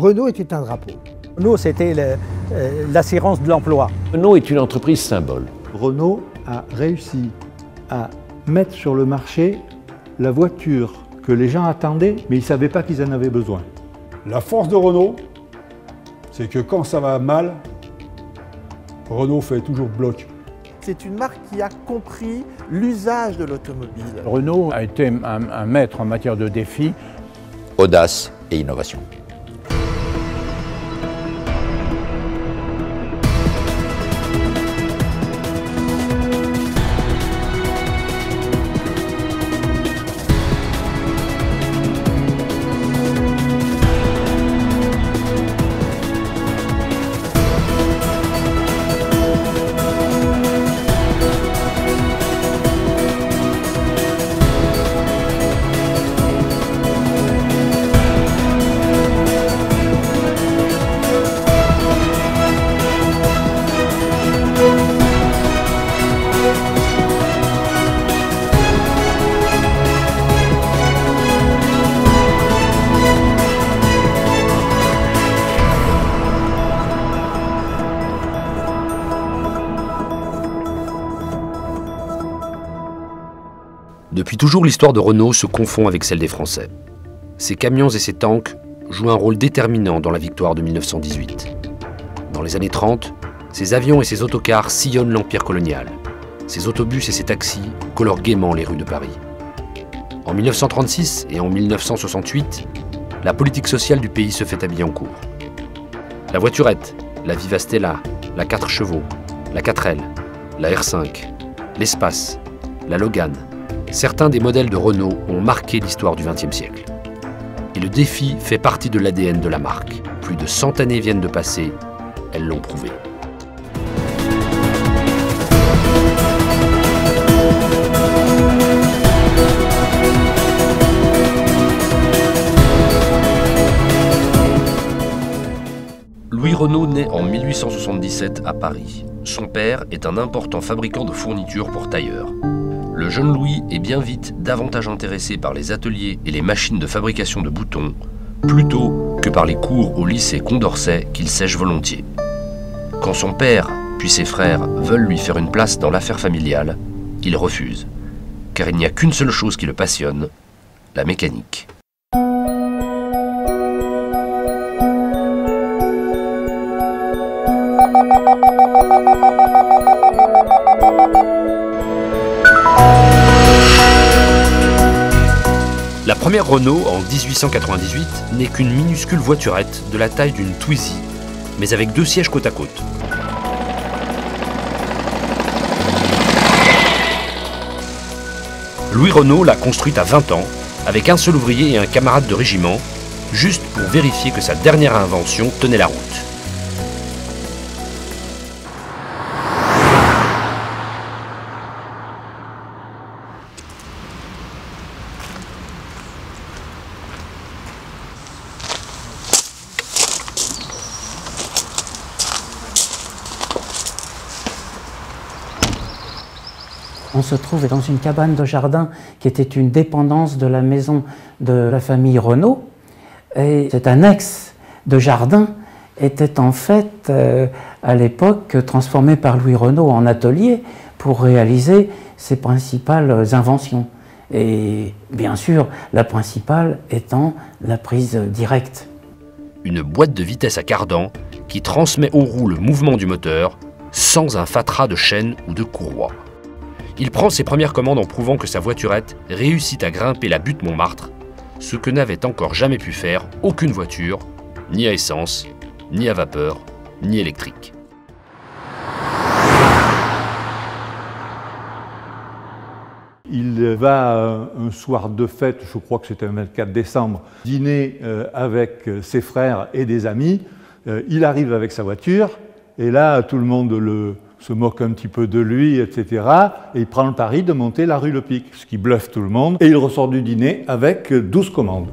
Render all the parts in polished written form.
Renault était un drapeau. Renault, c'était l'assurance de l'emploi. Renault est une entreprise symbole. Renault a réussi à mettre sur le marché la voiture que les gens attendaient, mais ils ne savaient pas qu'ils en avaient besoin. La force de Renault, c'est que quand ça va mal, Renault fait toujours bloc. C'est une marque qui a compris l'usage de l'automobile. Renault a été un maître en matière de défis. Audace et innovation. Depuis toujours, l'histoire de Renault se confond avec celle des Français. Ses camions et ses tanks jouent un rôle déterminant dans la victoire de 1918. Dans les années 30, ses avions et ses autocars sillonnent l'empire colonial. Ses autobus et ses taxis colorent gaiement les rues de Paris. En 1936 et en 1968, la politique sociale du pays se fait à Billancourt. La voiturette, la Viva Stella, la 4 chevaux, la 4L, la R5, l'Espace, la Logan, certains des modèles de Renault ont marqué l'histoire du XXe siècle. Et le défi fait partie de l'ADN de la marque. Plus de 100 années viennent de passer, elles l'ont prouvé. Louis Renault naît en 1877 à Paris. Son père est un important fabricant de fournitures pour tailleurs. Le jeune Louis est bien vite davantage intéressé par les ateliers et les machines de fabrication de boutons, plutôt que par les cours au lycée Condorcet qu'il sèche volontiers. Quand son père, puis ses frères, veulent lui faire une place dans l'affaire familiale, il refuse, car il n'y a qu'une seule chose qui le passionne, la mécanique. La première Renault, en 1898, n'est qu'une minuscule voiturette de la taille d'une Twizy, mais avec 2 sièges côte à côte. Louis Renault l'a construite à 20 ans, avec un seul ouvrier et un camarade de régiment, juste pour vérifier que sa dernière invention tenait la route. On se trouve dans une cabane de jardin qui était une dépendance de la maison de la famille Renault. Et cet annexe de jardin était en fait, à l'époque, transformé par Louis Renault en atelier pour réaliser ses principales inventions. Et bien sûr, la principale étant la prise directe. Une boîte de vitesse à cardan qui transmet aux roues le mouvement du moteur sans un fatras de chaîne ou de courroie. Il prend ses premières commandes en prouvant que sa voiturette réussit à grimper la butte Montmartre, ce que n'avait encore jamais pu faire aucune voiture, ni à essence, ni à vapeur, ni électrique. Il va un soir de fête, je crois que c'était le 24 décembre, dîner avec ses frères et des amis. Il arrive avec sa voiture et là tout le monde se moque un petit peu de lui, etc. Et il prend le pari de monter la rue Le Pic, ce qui bluffe tout le monde. Et il ressort du dîner avec 12 commandes.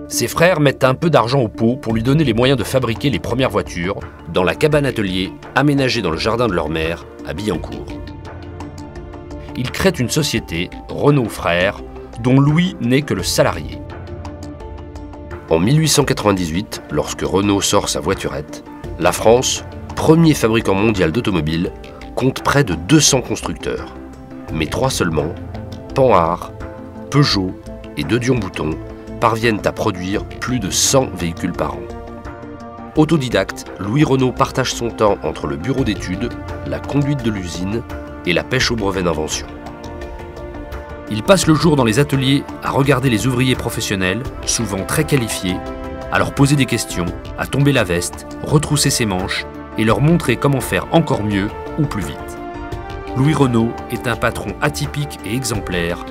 Ses frères mettent un peu d'argent au pot pour lui donner les moyens de fabriquer les premières voitures dans la cabane atelier aménagée dans le jardin de leur mère à Billancourt. Ils créent une société, Renault Frères, dont Louis n'est que le salarié. En 1898, lorsque Renault sort sa voiturette, la France, premier fabricant mondial d'automobiles, compte près de 200 constructeurs. Mais 3 seulement, Panhard, Peugeot et De Dion-Bouton, parviennent à produire plus de 100 véhicules par an. Autodidacte, Louis Renault partage son temps entre le bureau d'études, la conduite de l'usine et la pêche au brevet d'invention. Il passe le jour dans les ateliers à regarder les ouvriers professionnels, souvent très qualifiés, à leur poser des questions, à tomber la veste, retrousser ses manches et leur montrer comment faire encore mieux ou plus vite. Louis Renault est un patron atypique et exemplaire,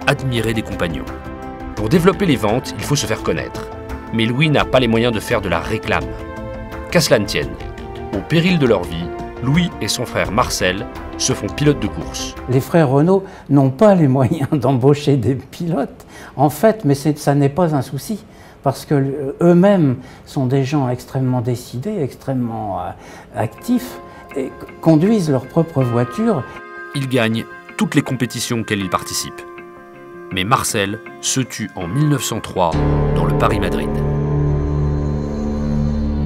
admiré des compagnons. Pour développer les ventes, il faut se faire connaître. Mais Louis n'a pas les moyens de faire de la réclame. Qu'à cela ne tienne, au péril de leur vie, Louis et son frère Marcel se font pilotes de course. Les frères Renault n'ont pas les moyens d'embaucher des pilotes, en fait, mais ça n'est pas un souci, parce qu'eux-mêmes sont des gens extrêmement décidés, extrêmement actifs, et conduisent leur propre voiture. Ils gagnent toutes les compétitions auxquelles ils participent. Mais Marcel se tue en 1903 dans le Paris-Madrid.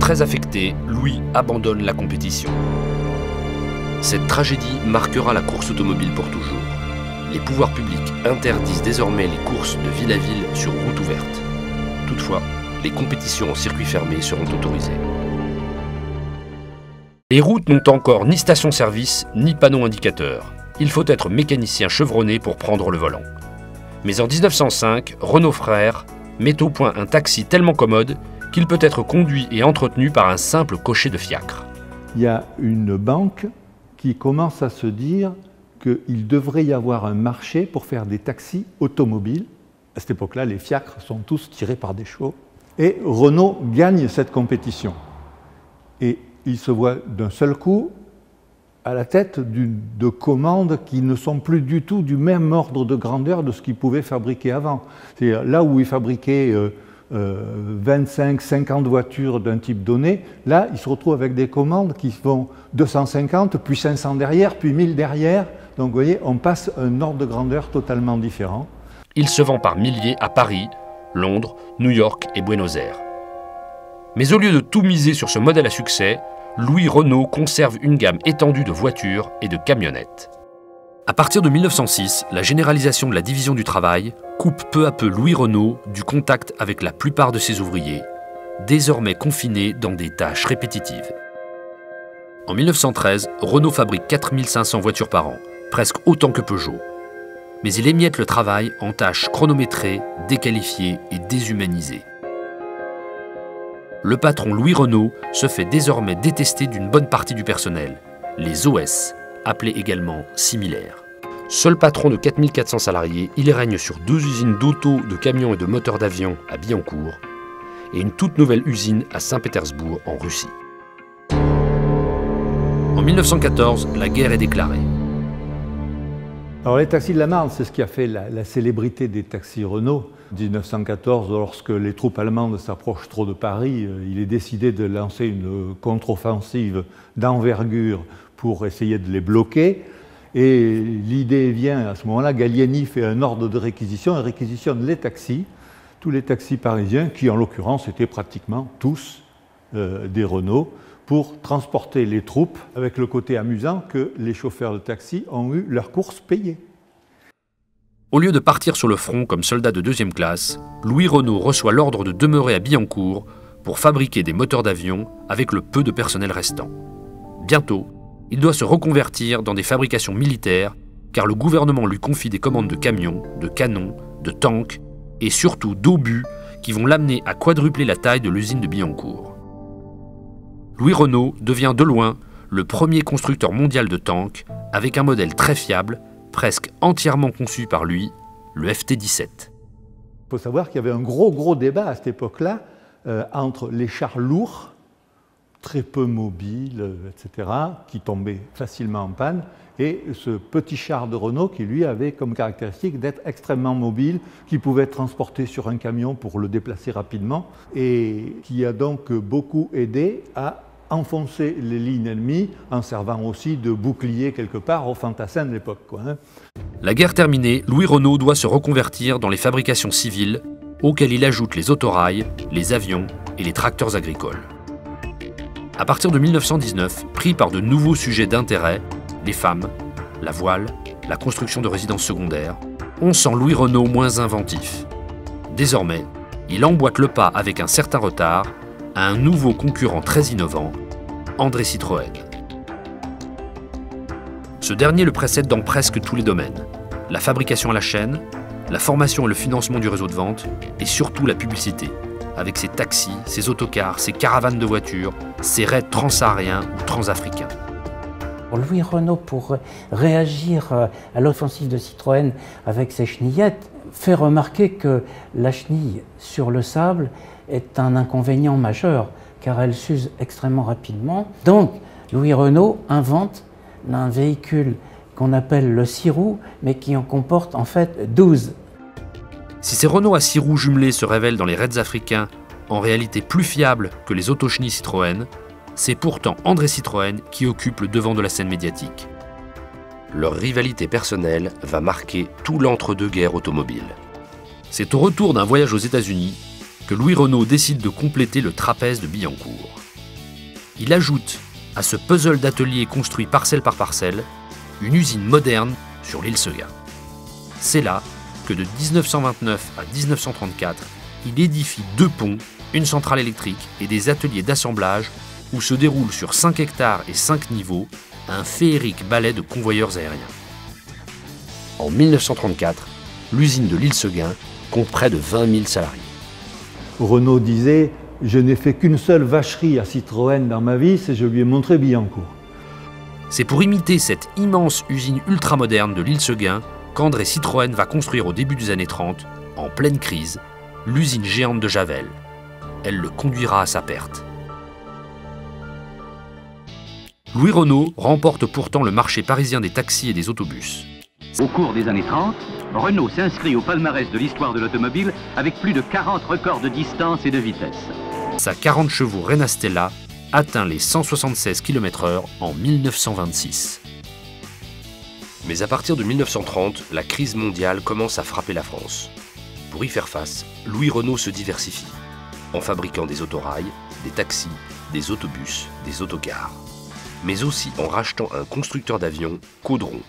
Très affecté, Louis abandonne la compétition. Cette tragédie marquera la course automobile pour toujours. Les pouvoirs publics interdisent désormais les courses de ville à ville sur route ouverte. Toutefois, les compétitions en circuit fermé seront autorisées. Les routes n'ont encore ni station-service, ni panneaux indicateurs. Il faut être mécanicien chevronné pour prendre le volant. Mais en 1905, Renault Frères met au point un taxi tellement commode qu'il peut être conduit et entretenu par un simple cocher de fiacre. Il y a une banque qui commence à se dire qu'il devrait y avoir un marché pour faire des taxis automobiles. À cette époque-là, les fiacres sont tous tirés par des chevaux. Et Renault gagne cette compétition. Et il se voit d'un seul coup à la tête de commandes qui ne sont plus du tout du même ordre de grandeur de ce qu'il pouvait fabriquer avant. C'est-à-dire là où il fabriquait 25-50 voitures d'un type donné, là il se retrouve avec des commandes qui font 250, puis 500 derrière, puis 1000 derrière. Donc vous voyez, on passe un ordre de grandeur totalement différent. Il se vend par milliers à Paris, Londres, New York et Buenos Aires. Mais au lieu de tout miser sur ce modèle à succès, Louis Renault conserve une gamme étendue de voitures et de camionnettes. À partir de 1906, la généralisation de la division du travail coupe peu à peu Louis Renault du contact avec la plupart de ses ouvriers, désormais confinés dans des tâches répétitives. En 1913, Renault fabrique 4500 voitures par an, presque autant que Peugeot. Mais il émiette le travail en tâches chronométrées, déqualifiées et déshumanisées. Le patron Louis Renault se fait désormais détester d'une bonne partie du personnel, les OS, appelés également similaires. Seul patron de 4400 salariés, il règne sur 2 usines d'auto, de camions et de moteurs d'avion à Billancourt et une toute nouvelle usine à Saint-Pétersbourg en Russie. En 1914, la guerre est déclarée. Alors les taxis de la Marne, c'est ce qui a fait la célébrité des taxis Renault. En 1914, lorsque les troupes allemandes s'approchent trop de Paris, il est décidé de lancer une contre-offensive d'envergure pour essayer de les bloquer. Et l'idée vient à ce moment-là, Gallieni fait un ordre de réquisition et réquisitionne les taxis, tous les taxis parisiens, qui en l'occurrence étaient pratiquement tous des Renault, pour transporter les troupes, avec le côté amusant que les chauffeurs de taxi ont eu leurs courses payées. Au lieu de partir sur le front comme soldat de 2e classe, Louis Renault reçoit l'ordre de demeurer à Billancourt pour fabriquer des moteurs d'avion avec le peu de personnel restant. Bientôt, il doit se reconvertir dans des fabrications militaires car le gouvernement lui confie des commandes de camions, de canons, de tanks et surtout d'obus qui vont l'amener à quadrupler la taille de l'usine de Billancourt. Louis Renault devient de loin le premier constructeur mondial de tanks avec un modèle très fiable, presque entièrement conçu par lui, le FT-17. Il faut savoir qu'il y avait un gros débat à cette époque-là entre les chars lourds, très peu mobiles, etc., qui tombaient facilement en panne, et ce petit char de Renault qui, lui, avait comme caractéristique d'être extrêmement mobile, qui pouvait être transporté sur un camion pour le déplacer rapidement, et qui a donc beaucoup aidé à enfoncer les lignes ennemies en servant aussi de bouclier quelque part aux fantassins de l'époque. La guerre terminée, Louis Renault doit se reconvertir dans les fabrications civiles auxquels il ajoute les autorails, les avions et les tracteurs agricoles. À partir de 1919, pris par de nouveaux sujets d'intérêt, les femmes, la voile, la construction de résidences secondaires, on sent Louis Renault moins inventif. Désormais, il emboîte le pas avec un certain retard à un nouveau concurrent très innovant, André Citroën. Ce dernier le précède dans presque tous les domaines. La fabrication à la chaîne, la formation et le financement du réseau de vente, et surtout la publicité, avec ses taxis, ses autocars, ses caravanes de voitures, ses raids transsahariens ou transafricains. Louis Renault, pour réagir à l'offensive de Citroën avec ses chenillettes, fait remarquer que la chenille sur le sable est un inconvénient majeur, car elle s'use extrêmement rapidement. Donc, Louis Renault invente un véhicule qu'on appelle le 6 roues, mais qui en comporte en fait 12. Si ces Renault à 6 roues jumelés se révèlent dans les raids africains en réalité plus fiables que les autochenilles Citroën, c'est pourtant André Citroën qui occupe le devant de la scène médiatique. Leur rivalité personnelle va marquer tout l'entre-deux-guerres automobile. C'est au retour d'un voyage aux États-Unis que Louis Renault décide de compléter le trapèze de Billancourt. Il ajoute à ce puzzle d'atelier construit parcelle par parcelle une usine moderne sur l'île Seguin. C'est là que de 1929 à 1934, il édifie 2 ponts, une centrale électrique et des ateliers d'assemblage où se déroule sur 5 hectares et 5 niveaux un féerique ballet de convoyeurs aériens. En 1934, l'usine de l'île Seguin compte près de 20 000 salariés. Renault disait « Je n'ai fait qu'une seule vacherie à Citroën dans ma vie, c'est je lui ai montré Billancourt ». C'est pour imiter cette immense usine ultramoderne de l'île Seguin qu'André Citroën va construire au début des années 30, en pleine crise, l'usine géante de Javel. Elle le conduira à sa perte. Louis Renault remporte pourtant le marché parisien des taxis et des autobus. Au cours des années 30, Renault s'inscrit au palmarès de l'histoire de l'automobile avec plus de 40 records de distance et de vitesse. Sa 40 chevaux Renault Stella atteint les 176 km/h en 1926. Mais à partir de 1930, la crise mondiale commence à frapper la France. Pour y faire face, Louis Renault se diversifie, en fabriquant des autorails, des taxis, des autobus, des autocars, mais aussi en rachetant un constructeur d'avions, Caudron.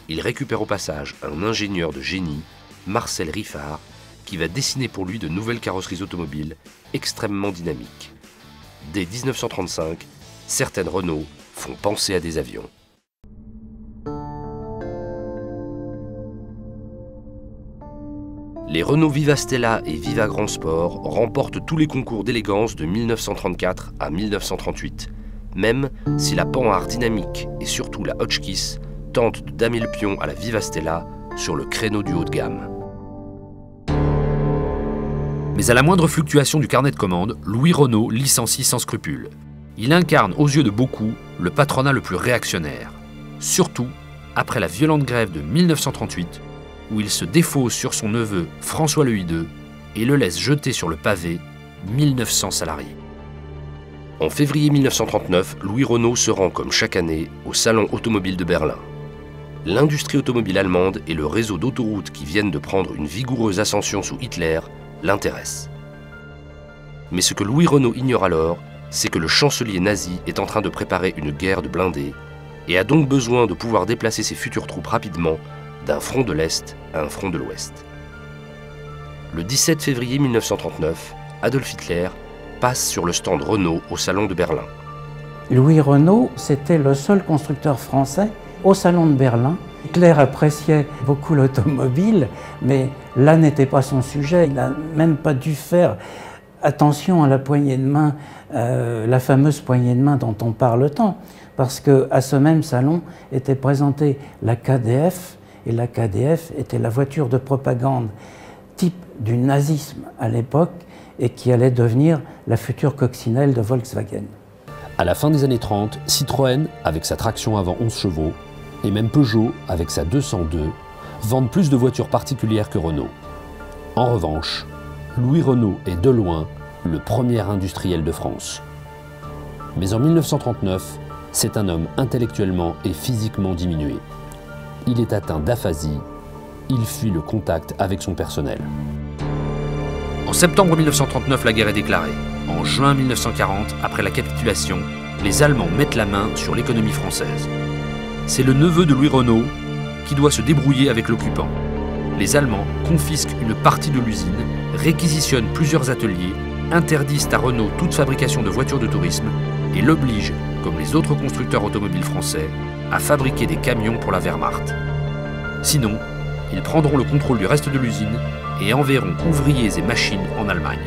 Il récupère au passage un ingénieur de génie, Marcel Riffard, qui va dessiner pour lui de nouvelles carrosseries automobiles extrêmement dynamiques. Dès 1935, certaines Renault font penser à des avions. Les Renault Viva Stella et Viva Grand Sport remportent tous les concours d'élégance de 1934 à 1938, même si la Panhard dynamique et surtout la Hotchkiss tentent de damer le pion à la Viva Stella sur le créneau du haut de gamme. Mais à la moindre fluctuation du carnet de commande, Louis Renault licencie sans scrupule. Il incarne aux yeux de beaucoup le patronat le plus réactionnaire, surtout après la violente grève de 1938, où il se défausse sur son neveu François Louis II et le laisse jeter sur le pavé 1900 salariés. En février 1939, Louis Renault se rend comme chaque année au Salon automobile de Berlin. L'industrie automobile allemande et le réseau d'autoroutes qui viennent de prendre une vigoureuse ascension sous Hitler l'intéressent. Mais ce que Louis Renault ignore alors, c'est que le chancelier nazi est en train de préparer une guerre de blindés et a donc besoin de pouvoir déplacer ses futures troupes rapidement d'un front de l'Est à un front de l'Ouest. Le 17 février 1939, Adolf Hitler passe sur le stand Renault au Salon de Berlin. Louis Renault, c'était le seul constructeur français au Salon de Berlin. Hitler appréciait beaucoup l'automobile, mais là n'était pas son sujet. Il n'a même pas dû faire attention à la poignée de main, la fameuse poignée de main dont on parle tant, parce qu'à ce même salon était présentée la KDF, et la KDF était la voiture de propagande type du nazisme à l'époque et qui allait devenir la future coccinelle de Volkswagen. À la fin des années 30, Citroën, avec sa traction avant 11 chevaux, et même Peugeot, avec sa 202, vendent plus de voitures particulières que Renault. En revanche, Louis Renault est de loin le premier industriel de France. Mais en 1939, c'est un homme intellectuellement et physiquement diminué. Il est atteint d'aphasie, il fuit le contact avec son personnel. En septembre 1939, la guerre est déclarée. En juin 1940, après la capitulation, les Allemands mettent la main sur l'économie française. C'est le neveu de Louis Renault qui doit se débrouiller avec l'occupant. Les Allemands confisquent une partie de l'usine, réquisitionnent plusieurs ateliers, interdisent à Renault toute fabrication de voitures de tourisme et l'obligent, comme les autres constructeurs automobiles français, à fabriquer des camions pour la Wehrmacht. Sinon, ils prendront le contrôle du reste de l'usine et enverront ouvriers et machines en Allemagne.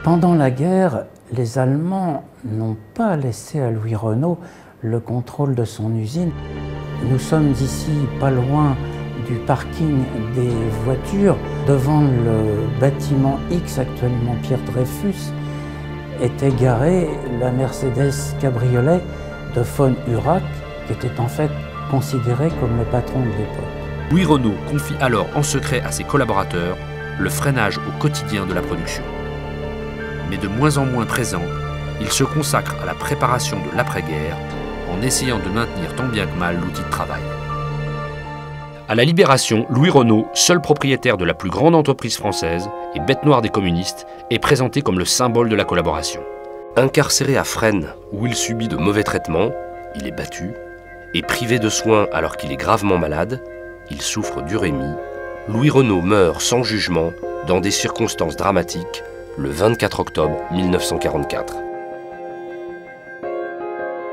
Pendant la guerre, les Allemands n'ont pas laissé à Louis Renault le contrôle de son usine. Nous sommes ici pas loin du parking des voitures. Devant le bâtiment X, actuellement Pierre Dreyfus, était garée la Mercedes cabriolet de von Urach, qui était en fait considéré comme le patron de l'époque. Louis Renault confie alors en secret à ses collaborateurs le freinage au quotidien de la production. Mais de moins en moins présent, il se consacre à la préparation de l'après-guerre en essayant de maintenir tant bien que mal l'outil de travail. À la Libération, Louis Renault, seul propriétaire de la plus grande entreprise française et bête noire des communistes, est présenté comme le symbole de la collaboration. Incarcéré à Fresnes, où il subit de mauvais traitements, il est battu, et privé de soins alors qu'il est gravement malade, il souffre d'urémie. Louis Renault meurt sans jugement dans des circonstances dramatiques le 24 octobre 1944.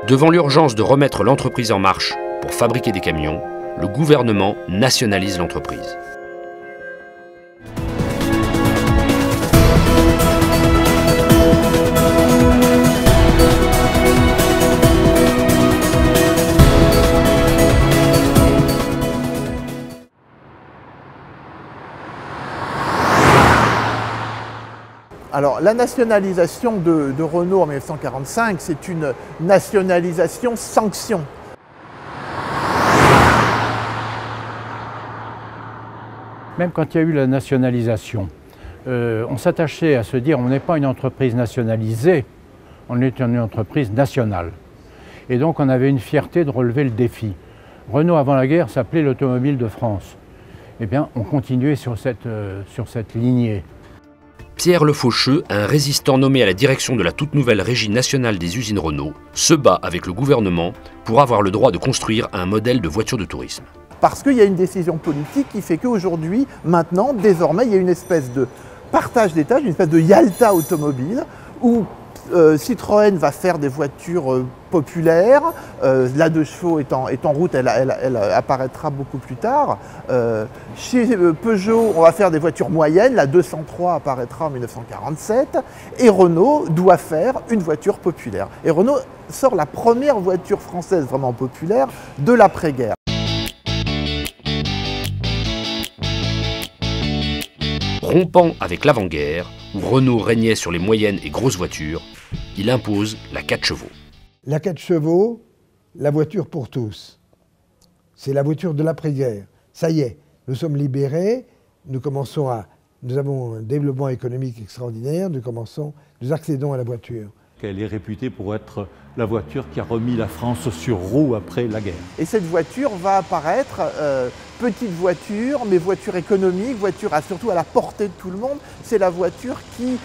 Devant l'urgence de remettre l'entreprise en marche pour fabriquer des camions, le gouvernement nationalise l'entreprise. Alors, la nationalisation de Renault en 1945, c'est une nationalisation sanction. Même quand il y a eu la nationalisation, on s'attachait à se dire on n'est pas une entreprise nationalisée, on est une entreprise nationale. Et donc on avait une fierté de relever le défi. Renault avant la guerre s'appelait l'automobile de France. Eh bien on continuait sur cette lignée. Pierre Le Faucheux, un résistant nommé à la direction de la toute nouvelle Régie nationale des usines Renault, se bat avec le gouvernement pour avoir le droit de construire un modèle de voiture de tourisme. Parce qu'il y a une décision politique qui fait qu'aujourd'hui, maintenant, désormais, il y a une espèce de partage des tâches, une espèce de Yalta automobile, où Citroën va faire des voitures populaires. La 2 chevaux est en route, elle apparaîtra beaucoup plus tard. Chez Peugeot, on va faire des voitures moyennes. La 203 apparaîtra en 1947. Et Renault doit faire une voiture populaire. Et Renault sort la première voiture française vraiment populaire de l'après-guerre. Rompant avec l'avant-guerre, où Renault régnait sur les moyennes et grosses voitures, il impose la 4 chevaux. La 4 chevaux, la voiture pour tous. C'est la voiture de l'après-guerre. Ça y est, nous sommes libérés, nous avons un développement économique extraordinaire, nous accédons à la voiture. Elle est réputée pour être la voiture qui a remis la France sur roues après la guerre. Et cette voiture va apparaître, petite voiture, mais voiture économique, voiture surtout à la portée de tout le monde. C'est la voiture qui,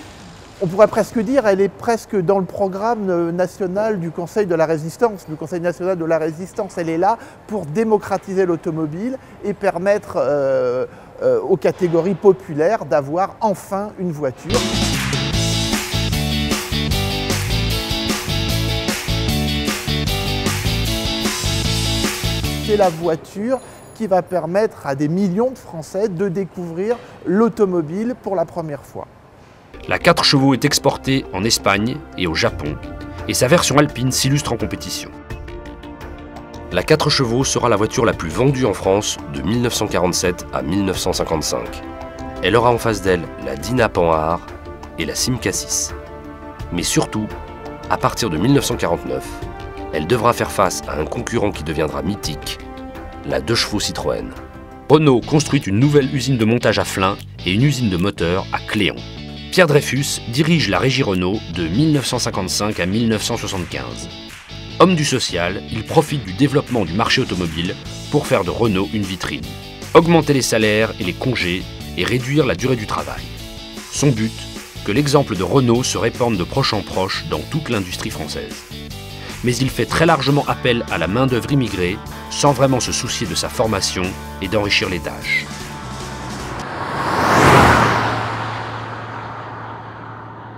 on pourrait presque dire, elle est presque dans le programme national du Conseil de la Résistance. Le Conseil national de la Résistance, elle est là pour démocratiser l'automobile et permettre aux catégories populaires d'avoir enfin une voiture. C'est la voiture qui va permettre à des millions de Français de découvrir l'automobile pour la première fois. La 4 chevaux est exportée en Espagne et au Japon, et sa version alpine s'illustre en compétition. La 4 chevaux sera la voiture la plus vendue en France de 1947 à 1955. Elle aura en face d'elle la Dyna Panhard et la Simca 6. Mais surtout, à partir de 1949, elle devra faire face à un concurrent qui deviendra mythique, la 2 chevaux Citroën. Renault construit une nouvelle usine de montage à Flins et une usine de moteurs à Cléon. Pierre Dreyfus dirige la Régie Renault de 1955 à 1975. Homme du social, il profite du développement du marché automobile pour faire de Renault une vitrine, augmenter les salaires et les congés et réduire la durée du travail. Son but, que l'exemple de Renault se répande de proche en proche dans toute l'industrie française. Mais il fait très largement appel à la main-d'œuvre immigrée, sans vraiment se soucier de sa formation et d'enrichir les tâches.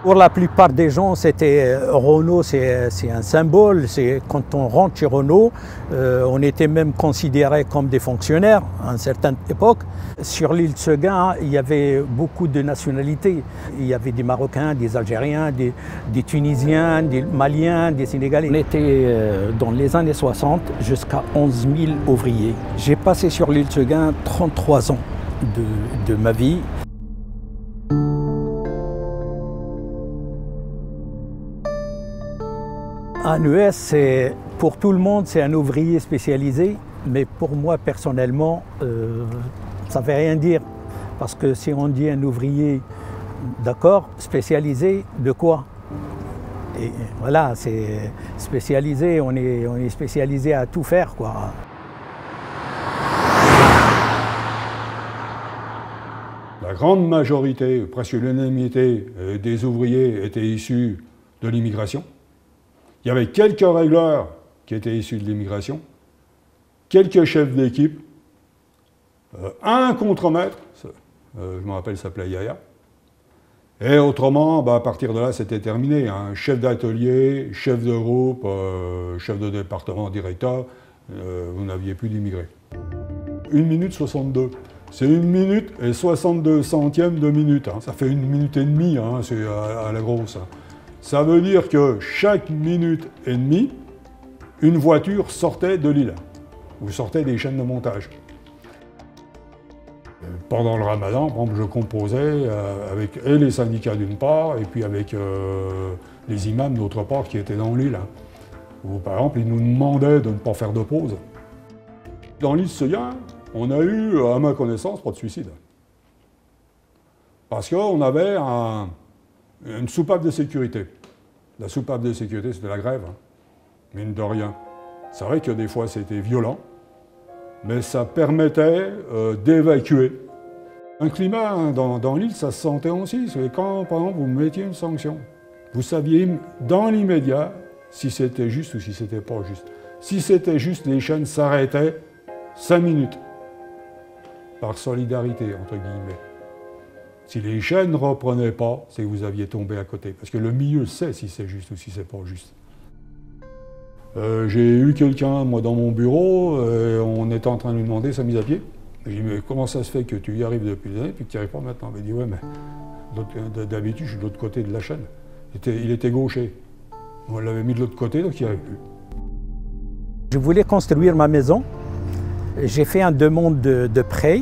Pour la plupart des gens, Renault, c'est un symbole. Quand on rentre chez Renault, on était même considérés comme des fonctionnaires à une certaine époque. Sur l'île de Seguin, il y avait beaucoup de nationalités. Il y avait des Marocains, des Algériens, des Tunisiens, des Maliens, des Sénégalais. On était dans les années 60 jusqu'à 11 000 ouvriers. J'ai passé sur l'île de Seguin 33 ans de ma vie. Un ES, pour tout le monde, c'est un ouvrier spécialisé, mais pour moi, personnellement, ça ne veut rien dire. Parce que si on dit un ouvrier, d'accord, spécialisé, de quoi? Et voilà, c'est spécialisé, on est spécialisé à tout faire, quoi. La grande majorité, presque l'unanimité des ouvriers étaient issus de l'immigration. Il y avait quelques régleurs qui étaient issus de l'immigration, quelques chefs d'équipe, un contremaître, je me rappelle, il s'appelait Yaya. Et autrement, à partir de là, c'était terminé. Hein. Chef d'atelier, chef de groupe, chef de département, directeur, vous n'aviez plus d'immigrés. 1 minute 62. C'est 1 minute et 62 centièmes de minute. Hein. Ça fait 1 minute et demie, hein, c'est à la grosse. Hein. Ça veut dire que chaque minute et demie, une voiture sortait de l'île, ou sortait des chaînes de montage. Pendant le ramadan, par exemple, je composais avec les syndicats d'une part, et puis avec les imams d'autre part qui étaient dans l'île. Où, par exemple, ils nous demandaient de ne pas faire de pause. Dans l'île de Seguin, on a eu, à ma connaissance, pas de suicide. Parce qu'on avait une soupape de sécurité. La soupape de sécurité, c'était la grève, hein. Mine de rien. C'est vrai que des fois, c'était violent, mais ça permettait d'évacuer. Un climat hein, dans l'île, ça se sentait aussi. C'est quand, par exemple, vous mettiez une sanction, vous saviez dans l'immédiat si c'était juste ou si c'était pas juste. Si c'était juste, les chaînes s'arrêtaient 5 minutes, par solidarité, entre guillemets. Si les chaînes ne reprenaient pas, c'est que vous aviez tombé à côté. Parce que le milieu sait si c'est juste ou si c'est pas juste. J'ai eu quelqu'un, moi, dans mon bureau, on était en train de lui demander sa mise à pied. J'ai dit, mais comment ça se fait que tu y arrives depuis des années et que tu n'y arrives pas maintenant? Il m'a dit, ouais, mais d'habitude, je suis de l'autre côté de la chaîne. Il était gaucher. On l'avait mis de l'autre côté, donc il n'y arrive plus. Je voulais construire ma maison. J'ai fait une demande de prêt.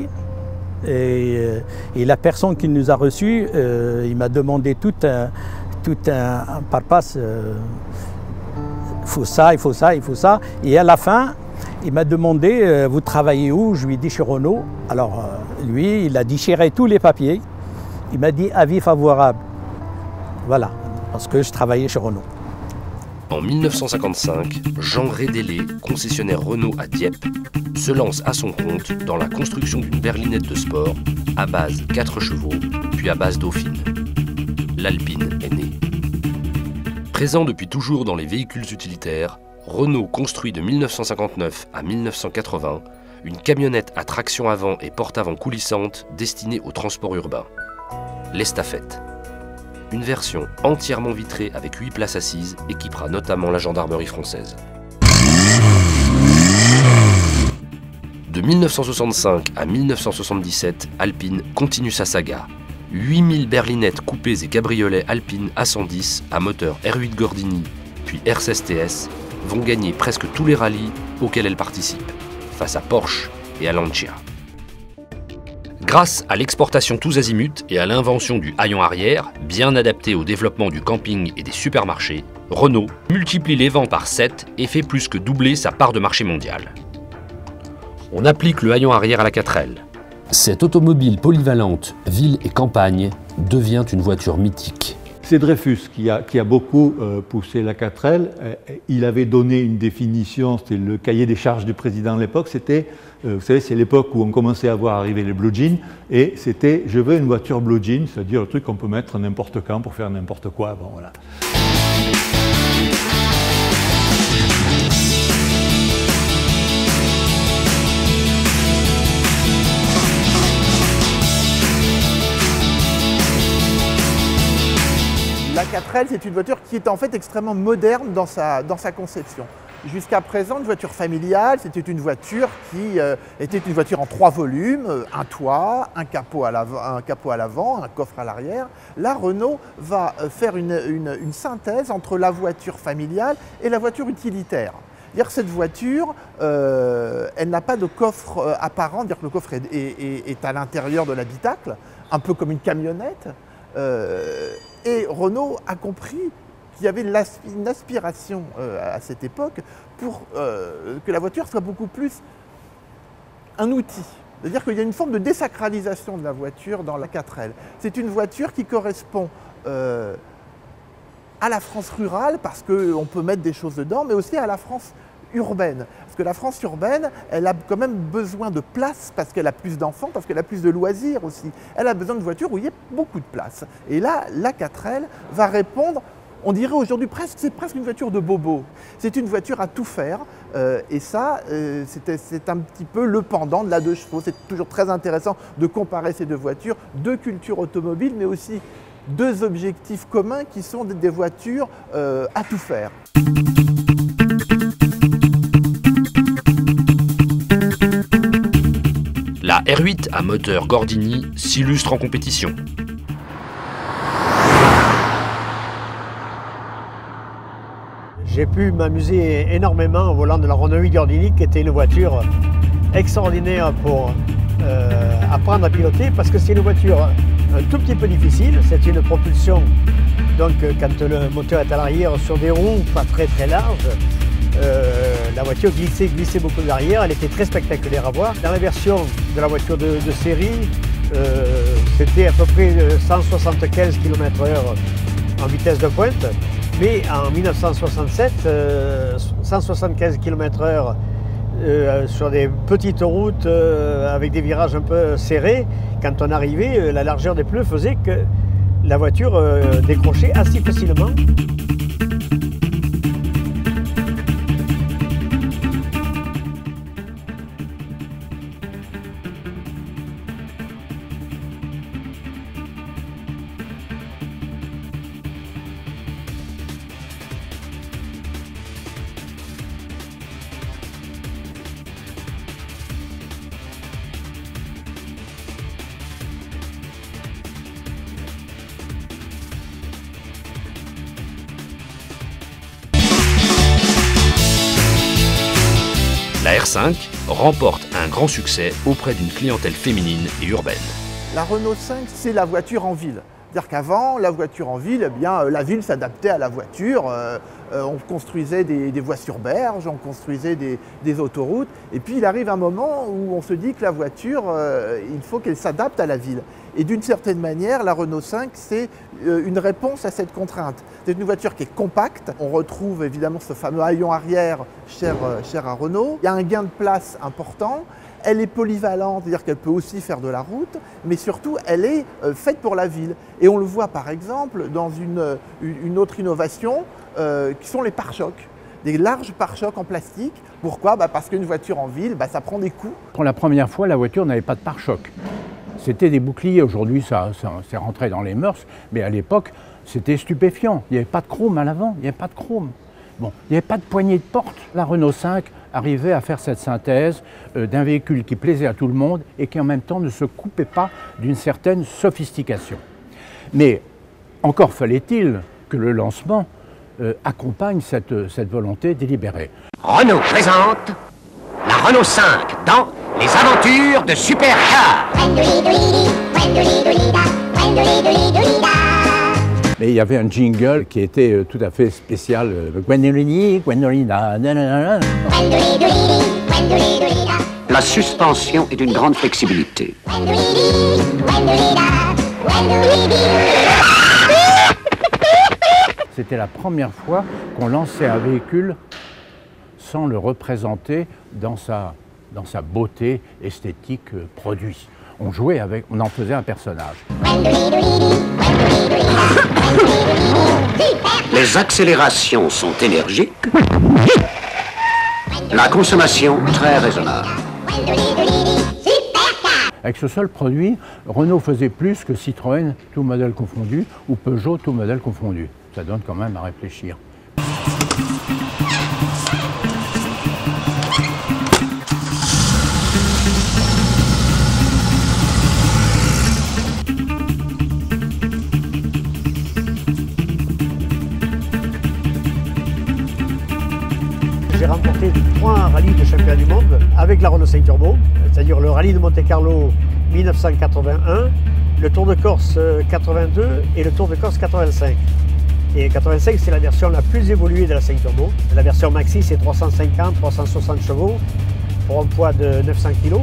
Et la personne qui nous a reçus, il m'a demandé tout un parpasse, il faut ça, il faut ça, il faut ça. Et à la fin, il m'a demandé, vous travaillez où? Je lui ai dit chez Renault. Alors lui, il a déchiré tous les papiers. Il m'a dit avis favorable. Voilà, parce que je travaillais chez Renault. En 1955, Jean Rédélé, concessionnaire Renault à Dieppe, se lance à son compte dans la construction d'une berlinette de sport à base 4 chevaux, puis à base Dauphine. L'Alpine est née. Présent depuis toujours dans les véhicules utilitaires, Renault construit de 1959 à 1980 une camionnette à traction avant et porte-avant coulissante destinée au transport urbain. L'Estafette. Une version entièrement vitrée avec 8 places assises équipera notamment la gendarmerie française. De 1965 à 1977, Alpine continue sa saga. 8000 berlinettes coupées et cabriolets Alpine A110 à moteur R8 Gordini puis R16 TS vont gagner presque tous les rallyes auxquels elles participent, face à Porsche et à Lancia. Grâce à l'exportation tous azimuts et à l'invention du haillon arrière, bien adapté au développement du camping et des supermarchés, Renault multiplie les ventes par 7 et fait plus que doubler sa part de marché mondial. On applique le haillon arrière à la 4L. Cette automobile polyvalente, ville et campagne, devient une voiture mythique. C'est Dreyfus qui a beaucoup poussé la 4L. Il avait donné une définition, c'était le cahier des charges du président à l'époque, c'était, vous savez, c'est l'époque où on commençait à voir arriver les blue jeans, et c'était « je veux une voiture blue jean », c'est-à-dire le truc qu'on peut mettre n'importe quand pour faire n'importe quoi. Bon, voilà. La 4L, c'est une voiture qui est en fait extrêmement moderne dans sa conception. Jusqu'à présent, une voiture familiale, c'était une voiture qui était une voiture en 3 volumes, un toit, un capot à l'avant, un coffre à l'arrière. Là, Renault va faire une synthèse entre la voiture familiale et la voiture utilitaire. C'est-à-dire que cette voiture, elle n'a pas de coffre apparent, c'est-à-dire que le coffre est à l'intérieur de l'habitacle, un peu comme une camionnette. Et Renault a compris qu'il y avait une aspiration à cette époque pour que la voiture soit beaucoup plus un outil. C'est-à-dire qu'il y a une forme de désacralisation de la voiture dans la 4L. C'est une voiture qui correspond à la France rurale parce qu'on peut mettre des choses dedans, mais aussi à la France urbaine. Parce que la France urbaine, elle a quand même besoin de place parce qu'elle a plus d'enfants, parce qu'elle a plus de loisirs aussi. Elle a besoin de voitures où il y a beaucoup de place. Et là, la 4L va répondre, on dirait aujourd'hui c'est presque une voiture de bobo. C'est une voiture à tout faire. Et ça, c'est un petit peu le pendant de la 2 chevaux. C'est toujours très intéressant de comparer ces deux voitures, 2 cultures automobiles, mais aussi 2 objectifs communs qui sont des voitures à tout faire. La R8 à moteur Gordini s'illustre en compétition. J'ai pu m'amuser énormément au volant de la Renault 8 Gordini, qui était une voiture extraordinaire pour apprendre à piloter, parce que c'est une voiture un tout petit peu difficile. C'est une propulsion, donc quand le moteur est à l'arrière sur des roues pas très larges, la voiture glissait beaucoup de l'arrière, elle était très spectaculaire à voir. Dans la version de la voiture de série, c'était à peu près 175 km/h en vitesse de pointe, mais en 1967, 175 km/h sur des petites routes avec des virages un peu serrés, quand on arrivait, la largeur des pneus faisait que la voiture décrochait assez facilement. La R5 remporte un grand succès auprès d'une clientèle féminine et urbaine. La Renault 5, c'est la voiture en ville. C'est-à-dire qu'avant, la voiture en ville, eh bien, la ville s'adaptait à la voiture. On construisait des voies sur berge, on construisait des autoroutes. Et puis il arrive un moment où on se dit que la voiture, il faut qu'elle s'adapte à la ville. Et d'une certaine manière, la Renault 5, c'est une réponse à cette contrainte. C'est une voiture qui est compacte. On retrouve évidemment ce fameux haillon arrière cher à Renault. Il y a un gain de place important. Elle est polyvalente, c'est-à-dire qu'elle peut aussi faire de la route, mais surtout, elle est faite pour la ville. Et on le voit par exemple dans une autre innovation, qui sont les pare-chocs. Des larges pare-chocs en plastique. Pourquoi? Parce qu'une voiture en ville, ça prend des coups. Pour la première fois, la voiture n'avait pas de pare-choc. C'était des boucliers. Aujourd'hui, ça c'est rentré dans les mœurs, mais à l'époque, c'était stupéfiant. Il n'y avait pas de chrome à l'avant, il n'y avait pas de chrome. Bon, il n'y avait pas de poignée de porte. La Renault 5 arrivait à faire cette synthèse d'un véhicule qui plaisait à tout le monde et qui en même temps ne se coupait pas d'une certaine sophistication. Mais encore fallait-il que le lancement accompagne cette volonté délibérée. Renault présente la Renault 5 dans les aventures de Supercar. Mais il y avait un jingle qui était tout à fait spécial. Gwendolini, Gwendolina, nanana. La suspension est d'une grande flexibilité. C'était la première fois qu'on lançait un véhicule sans le représenter dans sa beauté esthétique produit. On jouait avec, on en faisait un personnage. Les accélérations sont énergiques. La consommation très raisonnable. Avec ce seul produit, Renault faisait plus que Citroën, tout modèle confondu, ou Peugeot, tout modèle confondu. Ça donne quand même à réfléchir. J'ai remporté 3 rallyes de championnat du monde avec la Renault 5 Turbo, c'est-à-dire le rallye de Monte-Carlo 1981, le Tour de Corse 82 et le Tour de Corse 85. Et 85, c'est la version la plus évoluée de la 5 Turbo. La version maxi, c'est 350-360 chevaux pour un poids de 900 kg.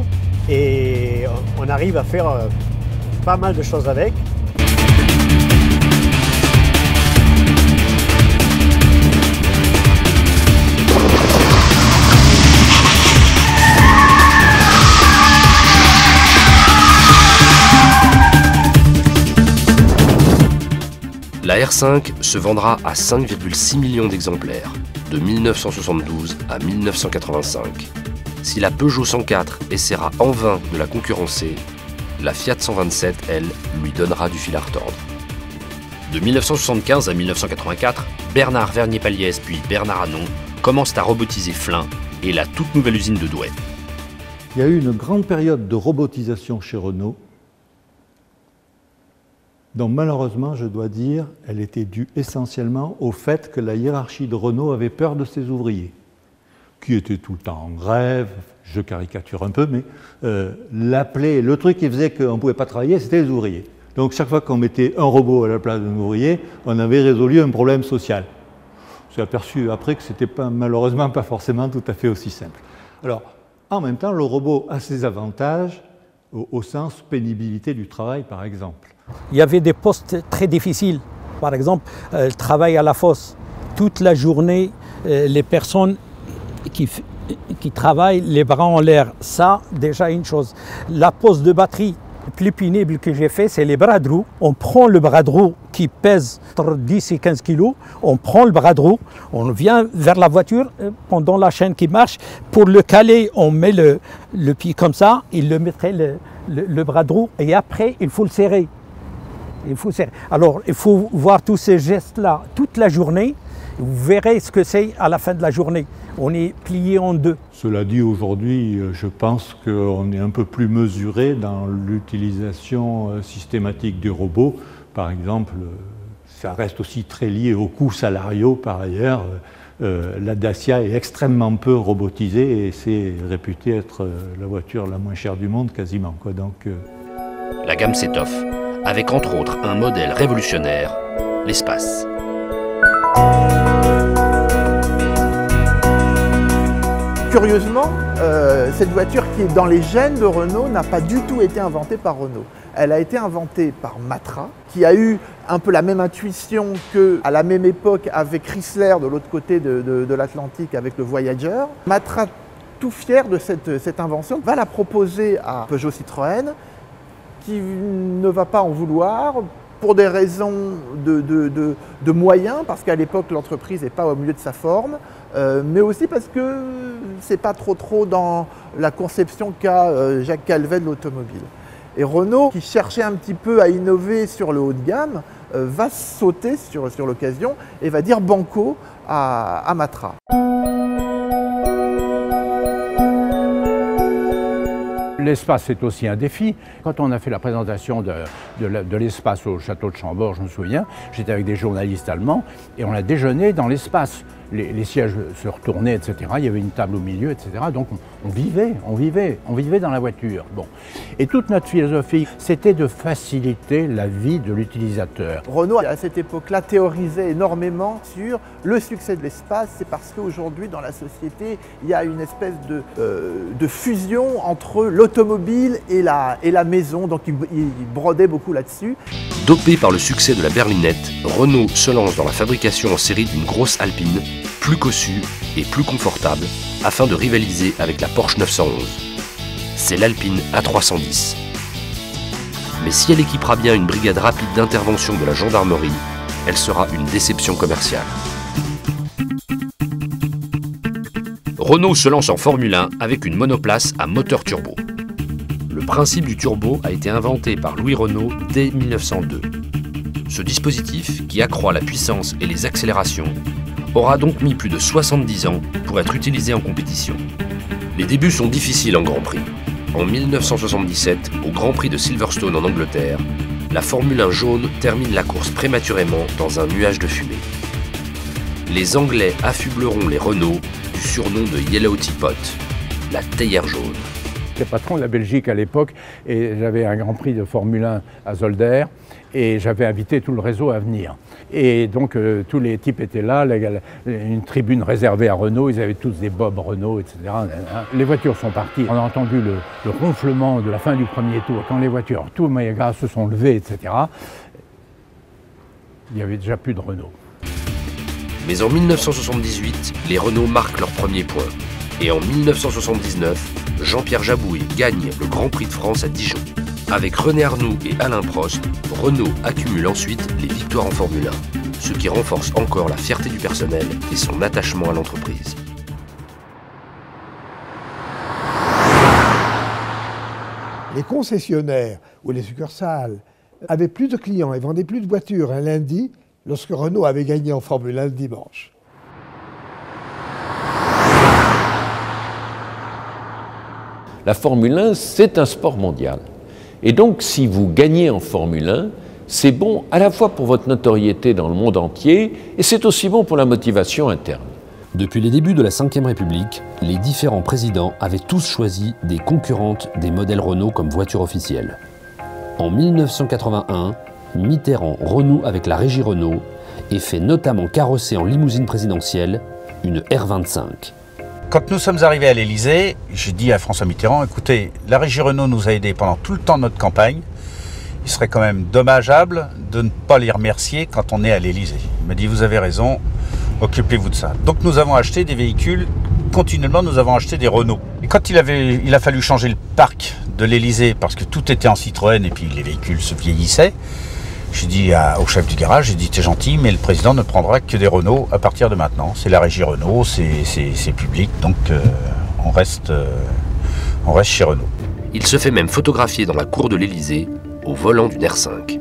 Et on arrive à faire pas mal de choses avec. La R5 se vendra à 5,6 millions d'exemplaires, de 1972 à 1985. Si la Peugeot 104 essaiera en vain de la concurrencer, la Fiat 127, elle, lui donnera du fil à retordre. De 1975 à 1984, Bernard Vernier-Paliès puis Bernard Anon commencent à robotiser Flins et la toute nouvelle usine de Douai. Il y a eu une grande période de robotisation chez Renault, dont malheureusement, je dois dire, elle était due essentiellement au fait que la hiérarchie de Renault avait peur de ses ouvriers, qui étaient tout le temps en grève, je caricature un peu, mais le truc qui faisait qu'on ne pouvait pas travailler, c'était les ouvriers. Donc chaque fois qu'on mettait un robot à la place d'un ouvrier, on avait résolu un problème social. On s'est aperçu après que ce n'était malheureusement pas forcément tout à fait aussi simple. Alors, en même temps, le robot a ses avantages au sens pénibilité du travail, par exemple. Il y avait des postes très difficiles. Par exemple, le travail à la fosse. Toute la journée, les personnes qui travaillent les bras en l'air. Ça, déjà une chose. La pose de batterie, le plus pénible que j'ai fait, c'est les bras de roue. On prend le bras de roue qui pèse entre 10 et 15 kilos. On prend le bras de roue, on vient vers la voiture pendant la chaîne qui marche. Pour le caler, on met le pied comme ça. Il le mettrait le bras de roue et après, il faut le serrer. Alors, il faut voir tous ces gestes-là toute la journée. Vous verrez ce que c'est à la fin de la journée. On est plié en deux. Cela dit, aujourd'hui, je pense qu'on est un peu plus mesuré dans l'utilisation systématique du robot. Par exemple, ça reste aussi très lié aux coûts salariaux par ailleurs. La Dacia est extrêmement peu robotisée et c'est réputé être la voiture la moins chère du monde quasiment. Donc, la gamme s'étoffe, avec entre autres un modèle révolutionnaire, l'Espace. Curieusement, cette voiture qui est dans les gènes de Renault n'a pas du tout été inventée par Renault. Elle a été inventée par Matra, qui a eu un peu la même intuition qu'à la même époque avec Chrysler de l'autre côté de l'Atlantique avec le Voyager. Matra, tout fier de cette invention, va la proposer à Peugeot Citroën, qui ne va pas en vouloir pour des raisons de moyens, parce qu'à l'époque l'entreprise n'est pas au milieu de sa forme, mais aussi parce que c'est pas trop dans la conception qu'a Jacques Calvet de l'automobile. Et Renault, qui cherchait un petit peu à innover sur le haut de gamme, va sauter sur l'occasion et va dire banco à Matra. L'espace est aussi un défi. Quand on a fait la présentation de l'espace au château de Chambord, je me souviens, j'étais avec des journalistes allemands et on a déjeuné dans l'espace. Les sièges se retournaient, etc. Il y avait une table au milieu, etc. Donc on vivait dans la voiture. Bon. Et toute notre philosophie, c'était de faciliter la vie de l'utilisateur. Renault, à cette époque-là, théorisait énormément sur le succès de l'espace. C'est parce qu'aujourd'hui, dans la société, il y a une espèce de fusion entre l'automobile et la maison. Donc il brodait beaucoup là-dessus. Dopé par le succès de la berlinette, Renault se lance dans la fabrication en série d'une grosse Alpine, plus cossue et plus confortable, afin de rivaliser avec la Porsche 911. C'est l'Alpine A310. Mais si elle équipera bien une brigade rapide d'intervention de la gendarmerie, elle sera une déception commerciale. Renault se lance en Formule 1 avec une monoplace à moteur turbo. Le principe du turbo a été inventé par Louis Renault dès 1902. Ce dispositif, qui accroît la puissance et les accélérations, aura donc mis plus de 70 ans pour être utilisé en compétition. Les débuts sont difficiles en Grand Prix. En 1977, au Grand Prix de Silverstone en Angleterre, la Formule 1 jaune termine la course prématurément dans un nuage de fumée. Les Anglais affubleront les Renault du surnom de Yellow Teapot, la théière jaune. J'étais patron de la Belgique à l'époque et j'avais un Grand Prix de Formule 1 à Zolder et j'avais invité tout le réseau à venir. Et donc tous les types étaient là, une tribune réservée à Renault, ils avaient tous des bobs Renault, etc. Les voitures sont parties, on a entendu le ronflement de la fin du premier tour, quand les voitures, tous les gars se sont levés, etc. Il n'y avait déjà plus de Renault. Mais en 1978, les Renault marquent leur premier point. Et en 1979, Jean-Pierre Jaboué gagne le Grand Prix de France à Dijon. Avec René Arnoux et Alain Prost, Renault accumule ensuite les victoires en Formule 1, ce qui renforce encore la fierté du personnel et son attachement à l'entreprise. Les concessionnaires ou les succursales avaient plus de clients et vendaient plus de voitures un lundi lorsque Renault avait gagné en Formule 1 le dimanche. La Formule 1, c'est un sport mondial. Et donc, si vous gagnez en Formule 1, c'est bon à la fois pour votre notoriété dans le monde entier et c'est aussi bon pour la motivation interne. Depuis les débuts de la Ve République, les différents présidents avaient tous choisi des concurrentes des modèles Renault comme voiture officielle. En 1981, Mitterrand renoue avec la régie Renault et fait notamment carrosser en limousine présidentielle une R25. Quand nous sommes arrivés à l'Élysée, j'ai dit à François Mitterrand, écoutez, la régie Renault nous a aidés pendant tout le temps de notre campagne. Il serait quand même dommageable de ne pas les remercier quand on est à l'Élysée. Il m'a dit, vous avez raison, occupez-vous de ça. Donc nous avons acheté des véhicules, continuellement nous avons acheté des Renault. Et quand il a fallu changer le parc de l'Élysée, parce que tout était en Citroën et puis les véhicules se vieillissaient, j'ai dit au chef du garage, j'ai dit, t'es gentil, mais le président ne prendra que des Renault à partir de maintenant. C'est la régie Renault, c'est public, donc on reste chez Renault. Il se fait même photographier dans la cour de l'Élysée, au volant d'une R5.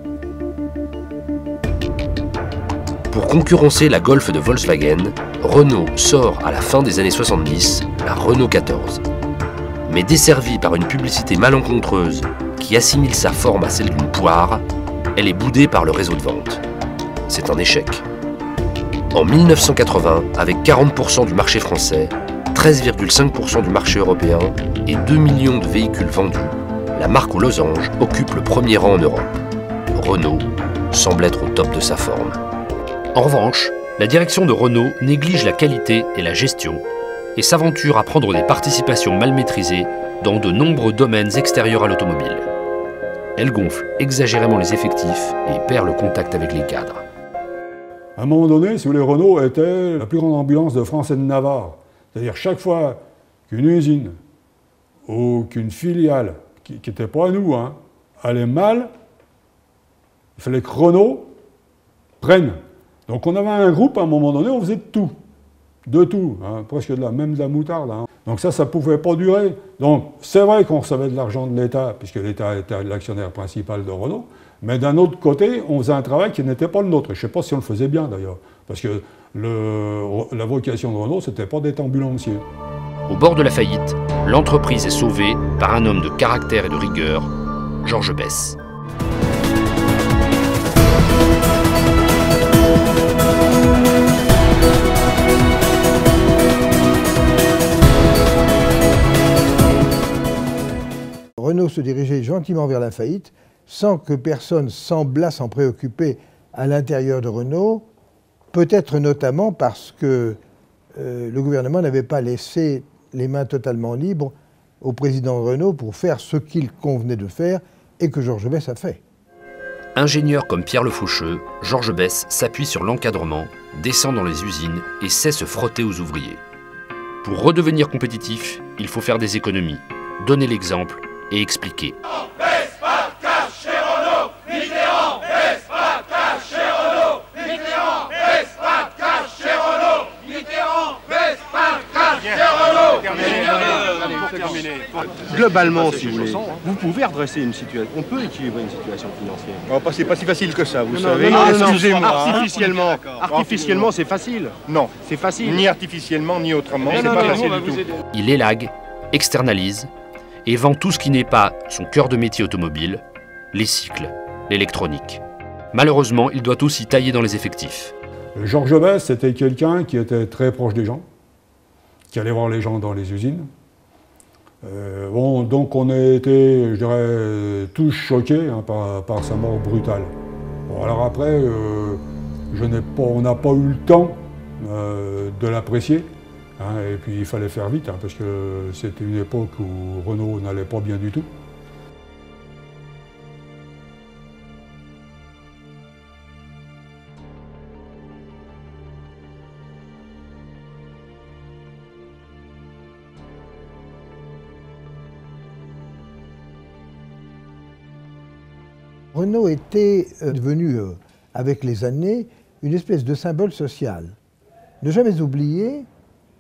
Pour concurrencer la Golf de Volkswagen, Renault sort à la fin des années 70 la Renault 14. Mais desservie par une publicité malencontreuse qui assimile sa forme à celle d'une poire, elle est boudée par le réseau de vente. C'est un échec. En 1980, avec 40% du marché français, 13,5% du marché européen et 2 millions de véhicules vendus, la marque aux losanges occupe le premier rang en Europe. Renault semble être au top de sa forme. En revanche, la direction de Renault néglige la qualité et la gestion et s'aventure à prendre des participations mal maîtrisées dans de nombreux domaines extérieurs à l'automobile. Elle gonfle exagérément les effectifs et perd le contact avec les cadres. À un moment donné, si vous voulez, Renault était la plus grande ambulance de France et de Navarre. C'est-à-dire chaque fois qu'une usine ou qu'une filiale, qui n'était pas à nous, allait mal, il fallait que Renault prenne. Donc on avait un groupe, à un moment donné, on faisait de tout, presque même de la moutarde. Donc ça ne pouvait pas durer. Donc c'est vrai qu'on recevait de l'argent de l'État, puisque l'État était l'actionnaire principal de Renault, mais d'un autre côté, on faisait un travail qui n'était pas le nôtre. Je ne sais pas si on le faisait bien d'ailleurs, parce que la vocation de Renault, ce n'était pas d'être ambulancier. Au bord de la faillite, l'entreprise est sauvée par un homme de caractère et de rigueur, Georges Besse. Renault se dirigeait gentiment vers la faillite, sans que personne semblât s'en préoccuper à l'intérieur de Renault, peut-être notamment parce que le gouvernement n'avait pas laissé les mains totalement libres au président Renault pour faire ce qu'il convenait de faire et que Georges Besse a fait. Ingénieur comme Pierre Le Faucheux, Georges Besse s'appuie sur l'encadrement, descend dans les usines et sait se frotter aux ouvriers. Pour redevenir compétitif, il faut faire des économies, donner l'exemple et expliquer. Globalement, si vous voulez, vous pouvez redresser une situation. On peut équilibrer une situation financière. Oh, c'est pas si facile que ça, vous non, savez. Non, excusez-moi. Artificiellement, c'est facile. Non, c'est facile. Ni artificiellement, ni autrement, c'est pas facile du tout. Il élague, externalise et vend tout ce qui n'est pas son cœur de métier automobile, les cycles, l'électronique. Malheureusement, il doit aussi tailler dans les effectifs. Georges Besse, c'était quelqu'un qui était très proche des gens, qui allait voir les gens dans les usines. Donc on a été, je dirais, tous choqués par sa mort brutale. Bon, alors après, on n'a pas eu le temps de l'apprécier. Et puis il fallait faire vite, parce que c'était une époque où Renault n'allait pas bien du tout. Renault était devenu, avec les années, une espèce de symbole social. Ne jamais oublier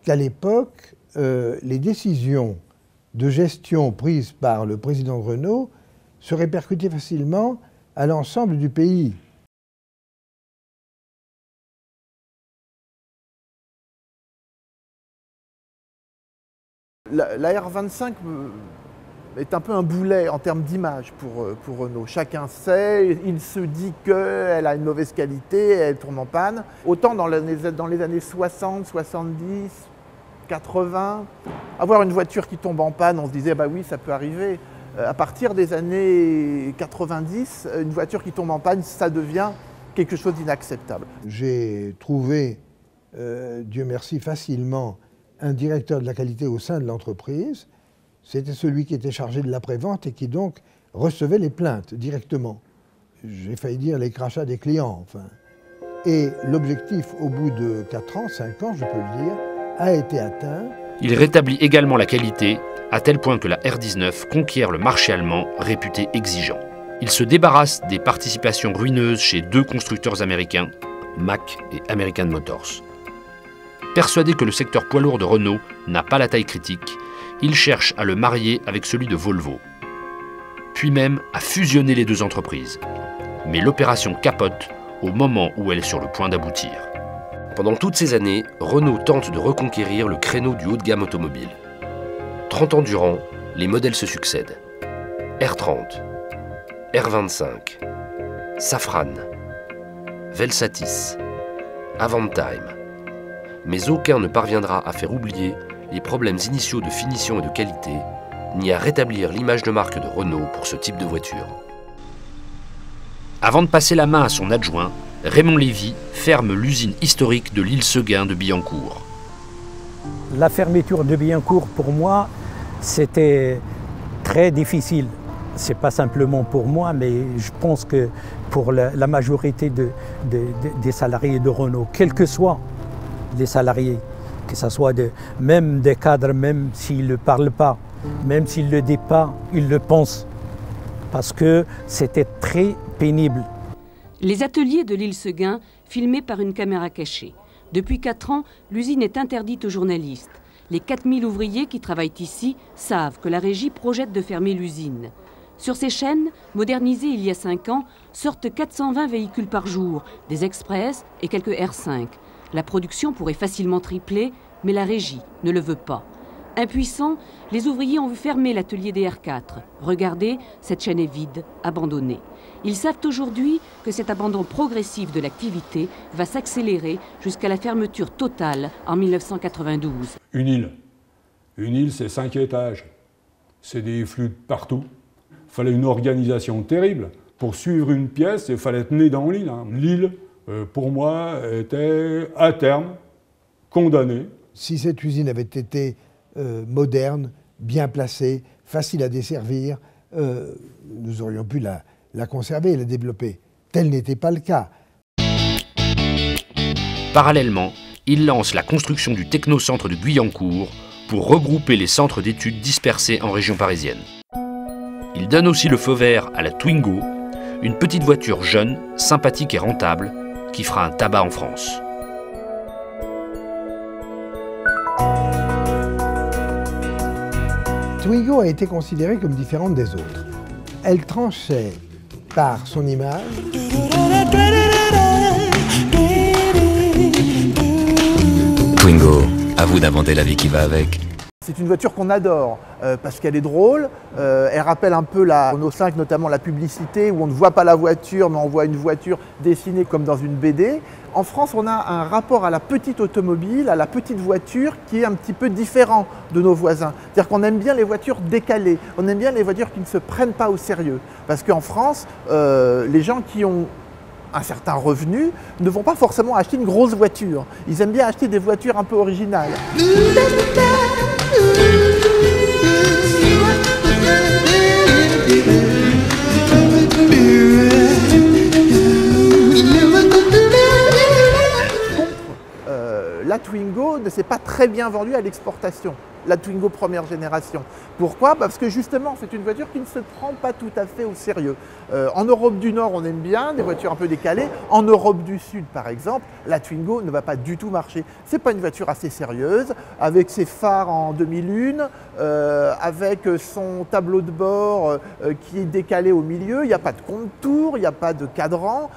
qu'à l'époque, les décisions de gestion prises par le président de Renault se répercutaient facilement à l'ensemble du pays. La R25 est un peu un boulet en termes d'image pour Renault. Chacun sait, il se dit qu'elle a une mauvaise qualité, elle tourne en panne. Autant dans les années 60, 70, 80, avoir une voiture qui tombe en panne, on se disait bah oui, ça peut arriver. À partir des années 90, une voiture qui tombe en panne, ça devient quelque chose d'inacceptable. J'ai trouvé, Dieu merci, facilement un directeur de la qualité au sein de l'entreprise. C'était celui qui était chargé de l'après-vente et qui donc recevait les plaintes directement. J'ai failli dire les crachats des clients, enfin. Et l'objectif, au bout de 4 ans, 5 ans, je peux le dire, a été atteint. Il rétablit également la qualité, à tel point que la R19 conquiert le marché allemand, réputé exigeant. Il se débarrasse des participations ruineuses chez 2 constructeurs américains, Mack et American Motors. Persuadé que le secteur poids lourd de Renault n'a pas la taille critique, il cherche à le marier avec celui de Volvo, puis même à fusionner les 2 entreprises. Mais l'opération capote au moment où elle est sur le point d'aboutir. Pendant toutes ces années, Renault tente de reconquérir le créneau du haut de gamme automobile. 30 ans durant, les modèles se succèdent. R30, R25, Safran, Velsatis, Avantime. Mais aucun ne parviendra à faire oublier les problèmes initiaux de finition et de qualité, ni à rétablir l'image de marque de Renault pour ce type de voiture. Avant de passer la main à son adjoint, Raymond Lévy ferme l'usine historique de l'île Seguin de Billancourt. La fermeture de Billancourt, pour moi, c'était très difficile. C'est pas simplement pour moi, mais je pense que pour la majorité des salariés de Renault, quels que soient les salariés, que ce soit même des cadres, même s'ils ne parlent pas, même s'ils ne le disent pas, ils le pensent, parce que c'était très pénible. Les ateliers de l'île Seguin, filmés par une caméra cachée. Depuis 4 ans, l'usine est interdite aux journalistes. Les 4000 ouvriers qui travaillent ici savent que la régie projette de fermer l'usine. Sur ces chaînes, modernisées il y a 5 ans, sortent 420 véhicules par jour, des express et quelques R5. La production pourrait facilement tripler, mais la régie ne le veut pas. Impuissants, les ouvriers ont vu fermer l'atelier des R4. Regardez, cette chaîne est vide, abandonnée. Ils savent aujourd'hui que cet abandon progressif de l'activité va s'accélérer jusqu'à la fermeture totale en 1992. Une île, c'est 5 étages. C'est des flux de partout. Il fallait une organisation terrible. Pour suivre une pièce, il fallait être né dans l'île. L'île, pour moi, était à terme condamnée. Si cette usine avait été moderne, bien placée, facile à desservir, nous aurions pu la conserver et la développer. Tel n'était pas le cas. Parallèlement, il lance la construction du technocentre de Guyancourt pour regrouper les centres d'études dispersés en région parisienne. Il donne aussi le feu vert à la Twingo, une petite voiture jeune, sympathique et rentable, qui fera un tabac en France. Twingo a été considérée comme différente des autres. Elle tranchait par son image. Twingo, à vous d'inventer la vie qui va avec. C'est une voiture qu'on adore parce qu'elle est drôle, elle rappelle un peu la Renault 5, notamment la publicité où on ne voit pas la voiture mais on voit une voiture dessinée comme dans une BD. En France, on a un rapport à la petite automobile, à la petite voiture qui est un petit peu différent de nos voisins. C'est-à-dire qu'on aime bien les voitures décalées, on aime bien les voitures qui ne se prennent pas au sérieux. Parce qu'en France, les gens qui ont un certain revenu ne vont pas forcément acheter une grosse voiture. Ils aiment bien acheter des voitures un peu originales. La Twingo ne s'est pas très bien vendue à l'exportation, la Twingo première génération. Pourquoi? Parce que justement, c'est une voiture qui ne se prend pas tout à fait au sérieux. En Europe du Nord, on aime bien des voitures un peu décalées. En Europe du Sud, par exemple, la Twingo ne va pas du tout marcher. C'est pas une voiture assez sérieuse, avec ses phares en demi-lune, avec son tableau de bord qui est décalé au milieu. Il n'y a pas de contour, il n'y a pas de cadran.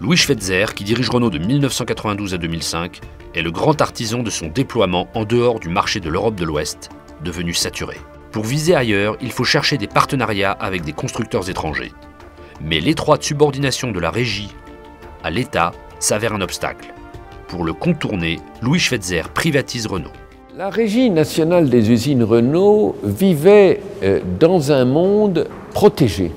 Louis Schweitzer, qui dirige Renault de 1992 à 2005, est le grand artisan de son déploiement en dehors du marché de l'Europe de l'Ouest, devenu saturé. Pour viser ailleurs, il faut chercher des partenariats avec des constructeurs étrangers. Mais l'étroite subordination de la régie à l'État s'avère un obstacle. Pour le contourner, Louis Schweitzer privatise Renault. La Régie nationale des usines Renault vivait dans un monde protégé.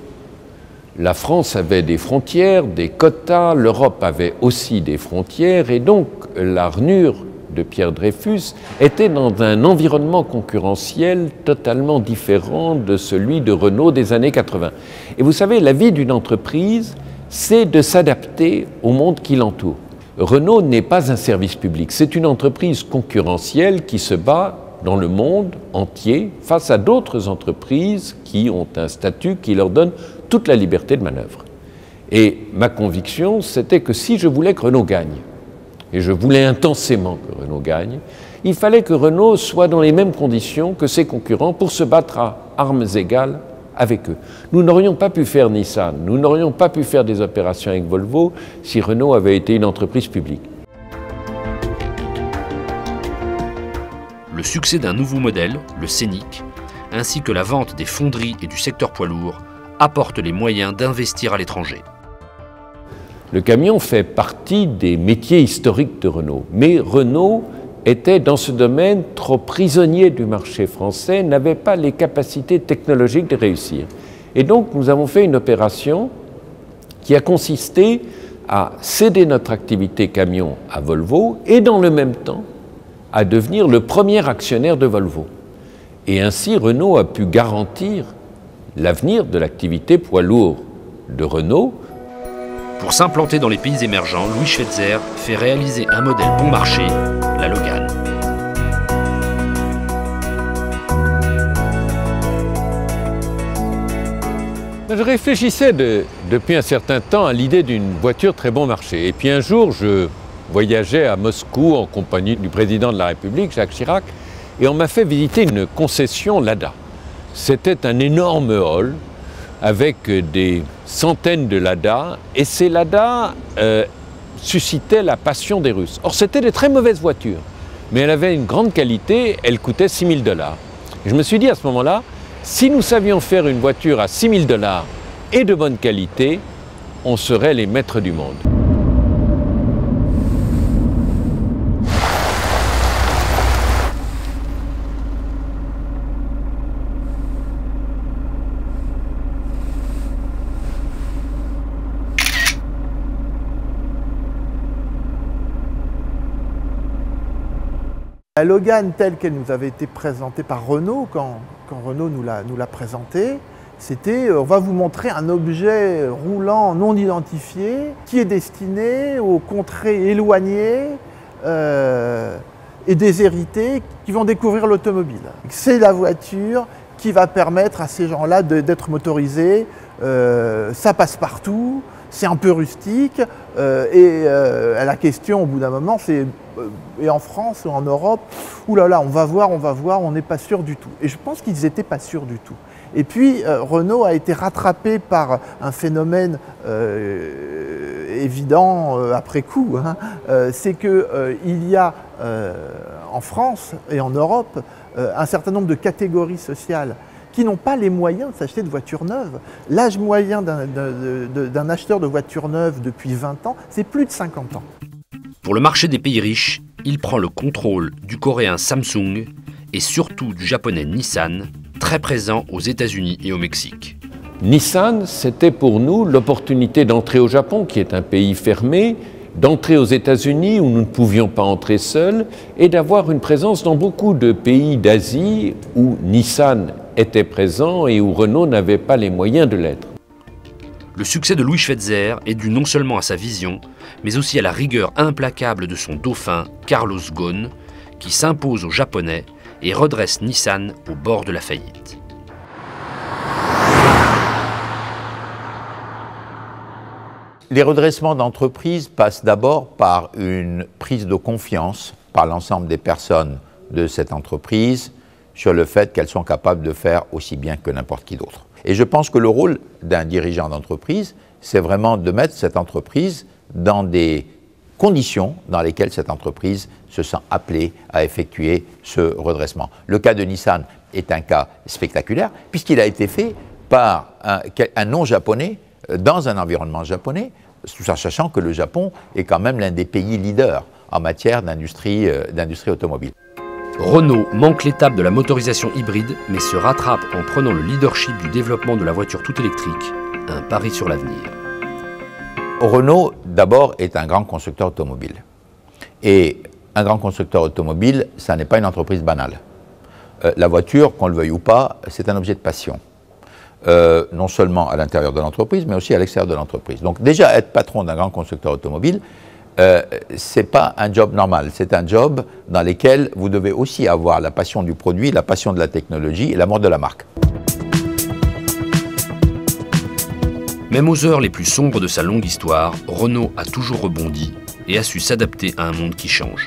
La France avait des frontières, des quotas, l'Europe avait aussi des frontières, et donc l'armure de Pierre Dreyfus était dans un environnement concurrentiel totalement différent de celui de Renault des années 80. Et vous savez, la vie d'une entreprise, c'est de s'adapter au monde qui l'entoure. Renault n'est pas un service public, c'est une entreprise concurrentielle qui se bat dans le monde entier face à d'autres entreprises qui ont un statut qui leur donne toute la liberté de manœuvre. Et ma conviction, c'était que si je voulais que Renault gagne, et je voulais intensément que Renault gagne, il fallait que Renault soit dans les mêmes conditions que ses concurrents pour se battre à armes égales avec eux. Nous n'aurions pas pu faire Nissan, nous n'aurions pas pu faire des opérations avec Volvo si Renault avait été une entreprise publique. Le succès d'un nouveau modèle, le Scénic, ainsi que la vente des fonderies et du secteur poids lourd, apporte les moyens d'investir à l'étranger. Le camion fait partie des métiers historiques de Renault, mais Renault était dans ce domaine trop prisonnier du marché français, n'avait pas les capacités technologiques de réussir. Et donc nous avons fait une opération qui a consisté à céder notre activité camion à Volvo et dans le même temps à devenir le premier actionnaire de Volvo. Et ainsi Renault a pu garantir l'avenir de l'activité poids lourd de Renault. Pour s'implanter dans les pays émergents, Louis Schweitzer fait réaliser un modèle bon marché, la Logan. Je réfléchissais depuis un certain temps à l'idée d'une voiture très bon marché. Et puis un jour, je voyageais à Moscou en compagnie du président de la République, Jacques Chirac, et on m'a fait visiter une concession Lada. C'était un énorme hall avec des centaines de Lada, et ces Lada suscitaient la passion des Russes. Or, c'était des très mauvaises voitures, mais elles avaient une grande qualité, elles coûtaient 6 000 $. Et je me suis dit à ce moment-là, si nous savions faire une voiture à 6 000 $ et de bonne qualité, on serait les maîtres du monde. La Logan telle qu'elle nous avait été présentée par Renault, quand Renault nous l'a présentée, C'était, on va vous montrer un objet roulant non identifié qui est destiné aux contrées éloignées et déshéritées qui vont découvrir l'automobile. C'est la voiture qui va permettre à ces gens-là d'être motorisés. Ça passe partout, c'est un peu rustique. La question au bout d'un moment, c'est et en France ou en Europe, oulala, on va voir, on n'est pas sûr du tout. Et je pense qu'ils n'étaient pas sûrs du tout. Et puis Renault a été rattrapé par un phénomène évident après coup, hein. C'est qu'il y a en France et en Europe un certain nombre de catégories sociales qui n'ont pas les moyens de s'acheter de voitures neuves. L'âge moyen d'un acheteur de voitures neuves depuis 20 ans, c'est plus de 50 ans. Pour le marché des pays riches, il prend le contrôle du coréen Samsung et surtout du japonais Nissan, très présent aux États-Unis et au Mexique. Nissan, c'était pour nous l'opportunité d'entrer au Japon, qui est un pays fermé, d'entrer aux États-Unis où nous ne pouvions pas entrer seuls, et d'avoir une présence dans beaucoup de pays d'Asie où Nissan était présent et où Renault n'avait pas les moyens de l'être. Le succès de Louis Schweitzer est dû non seulement à sa vision, mais aussi à la rigueur implacable de son dauphin, Carlos Ghosn, qui s'impose aux Japonais et redresse Nissan au bord de la faillite. Les redressements d'entreprise passent d'abord par une prise de confiance par l'ensemble des personnes de cette entreprise sur le fait qu'elles sont capables de faire aussi bien que n'importe qui d'autre. Et je pense que le rôle d'un dirigeant d'entreprise, c'est vraiment de mettre cette entreprise dans des conditions dans lesquelles cette entreprise se sent appelée à effectuer ce redressement. Le cas de Nissan est un cas spectaculaire puisqu'il a été fait par un non-japonais dans un environnement japonais, tout en sachant que le Japon est quand même l'un des pays leaders en matière d'industrie automobile. Renault manque l'étape de la motorisation hybride, mais se rattrape en prenant le leadership du développement de la voiture toute électrique, un pari sur l'avenir. Renault, d'abord, est un grand constructeur automobile. Et un grand constructeur automobile, ça n'est pas une entreprise banale. La voiture, qu'on le veuille ou pas, c'est un objet de passion. Non seulement à l'intérieur de l'entreprise, mais aussi à l'extérieur de l'entreprise. Donc déjà, être patron d'un grand constructeur automobile, ce n'est pas un job normal, c'est un job dans lequel vous devez aussi avoir la passion du produit, la passion de la technologie et l'amour de la marque. Même aux heures les plus sombres de sa longue histoire, Renault a toujours rebondi et a su s'adapter à un monde qui change.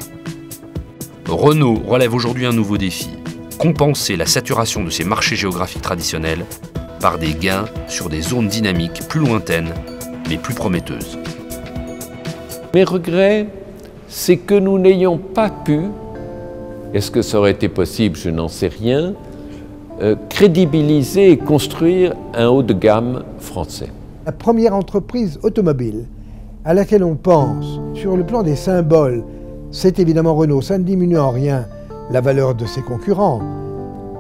Renault relève aujourd'hui un nouveau défi, compenser la saturation de ses marchés géographiques traditionnels par des gains sur des zones dynamiques plus lointaines, mais plus prometteuses. Mes regrets, c'est que nous n'ayons pas pu, est-ce que ça aurait été possible, je n'en sais rien, crédibiliser et construire un haut de gamme français. La première entreprise automobile à laquelle on pense, sur le plan des symboles, c'est évidemment Renault. Ça ne diminue en rien la valeur de ses concurrents.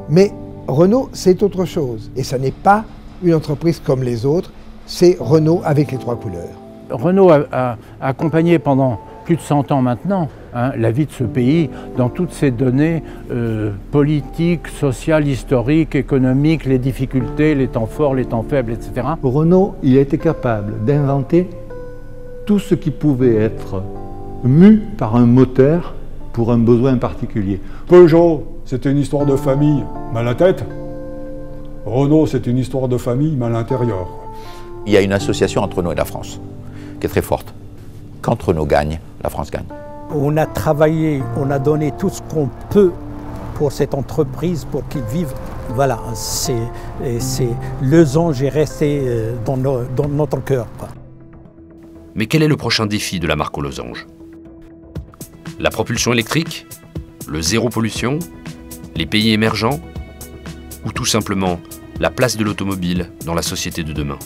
Mais Renault, c'est autre chose. Et ça n'est pas une entreprise comme les autres, c'est Renault avec les trois couleurs. Renault a accompagné pendant plus de 100 ans maintenant la vie de ce pays dans toutes ses données politiques, sociales, historiques, économiques, les difficultés, les temps forts, les temps faibles, etc. Renault, il a été capable d'inventer tout ce qui pouvait être mu par un moteur pour un besoin particulier. Peugeot, c'était une histoire de famille mal à la tête. Renault, c'est une histoire de famille mal à l'intérieur. Il y a une association entre Renault et la France qui est très forte. Quand Renault gagne, la France gagne. On a travaillé, on a donné tout ce qu'on peut pour cette entreprise, pour qu'ils vivent. Voilà, le songe est resté dans notre cœur. Mais quel est le prochain défi de la marque aux losanges? La propulsion électrique? Le zéro pollution? Les pays émergents? Ou tout simplement la place de l'automobile dans la société de demain?